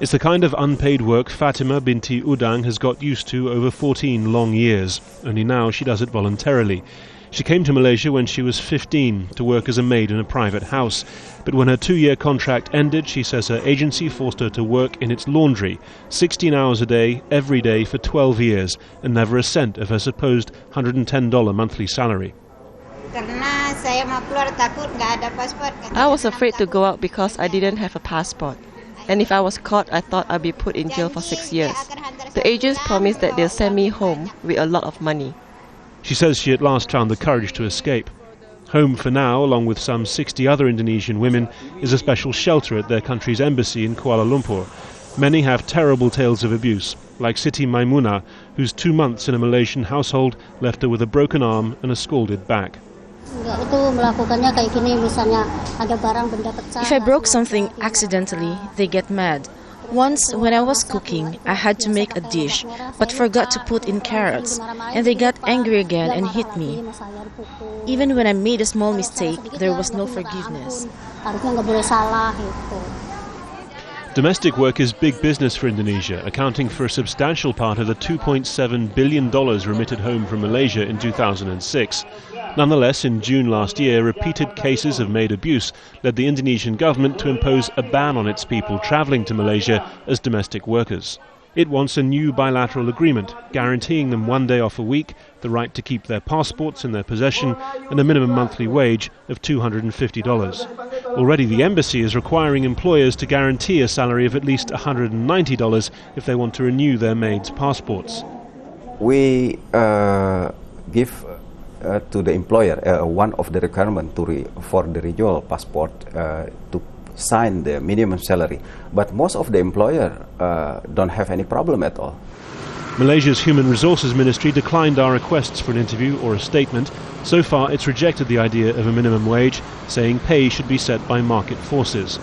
It's the kind of unpaid work Fatima Binti UDANG has got used to over 14 long years. Only now she does it voluntarily. She came to Malaysia when she was 15 to work as a maid in a private house. But when her 2-year contract ended, she says her agency forced her to work in its laundry, 16 hours a day, every day for 12 years, and never a cent of her supposed $110 monthly salary. I was afraid to go out because I didn't have a passport. And if I was caught, I thought I'd be put in jail for 6 years. The agents promised that they'll send me home with a lot of money. She says she at last found the courage to escape. Home for now, along with some 60 other Indonesian women, is a special shelter at their country's embassy in Kuala Lumpur. Many have terrible tales of abuse, like Siti Maimunah, whose 2 months in a Malaysian household left her with a broken arm and a scalded back. If I broke something accidentally, they get mad. Once, when I was cooking, I had to make a dish, but forgot to put in carrots, and they got angry again and hit me. Even when I made a small mistake, there was no forgiveness. Domestic work is big business for Indonesia, accounting for a substantial part of the $2.7 billion remitted home from Malaysia in 2006. Nonetheless, in June last year, repeated cases of maid abuse led the Indonesian government to impose a ban on its people travelling to Malaysia as domestic workers. It wants a new bilateral agreement, guaranteeing them 1 day off a week, the right to keep their passports in their possession, and a minimum monthly wage of $250. Already the embassy is requiring employers to guarantee a salary of at least $190 if they want to renew their maids' passports. We give to the employer one of the requirements for the renewal passport to sign the minimum salary, but most of the employer don't have any problem at all. Malaysia's Human Resources Ministry declined our requests for an interview or a statement. So far it's rejected the idea of a minimum wage, saying pay should be set by market forces.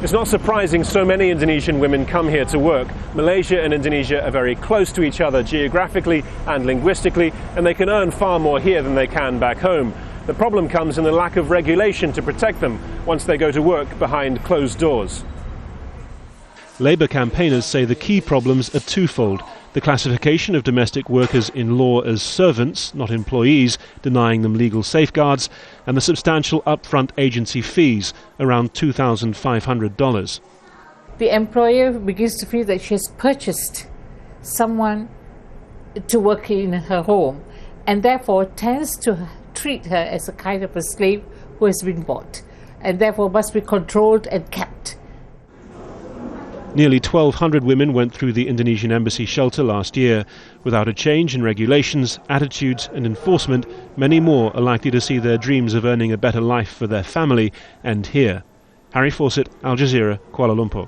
It's not surprising so many Indonesian women come here to work. Malaysia and Indonesia are very close to each other geographically and linguistically, and they can earn far more here than they can back home. The problem comes in the lack of regulation to protect them once they go to work behind closed doors. Labour campaigners say the key problems are twofold: the classification of domestic workers in law as servants, not employees, denying them legal safeguards, and the substantial upfront agency fees, around $2,500. The employer begins to feel that she has purchased someone to work in her home, and therefore tends to treat her as a kind of a slave who has been bought, and therefore must be controlled and kept. Nearly 1,200 women went through the Indonesian embassy shelter last year. Without a change in regulations, attitudes and enforcement, many more are likely to see their dreams of earning a better life for their family end here. Harry Fawcett, Al Jazeera, Kuala Lumpur.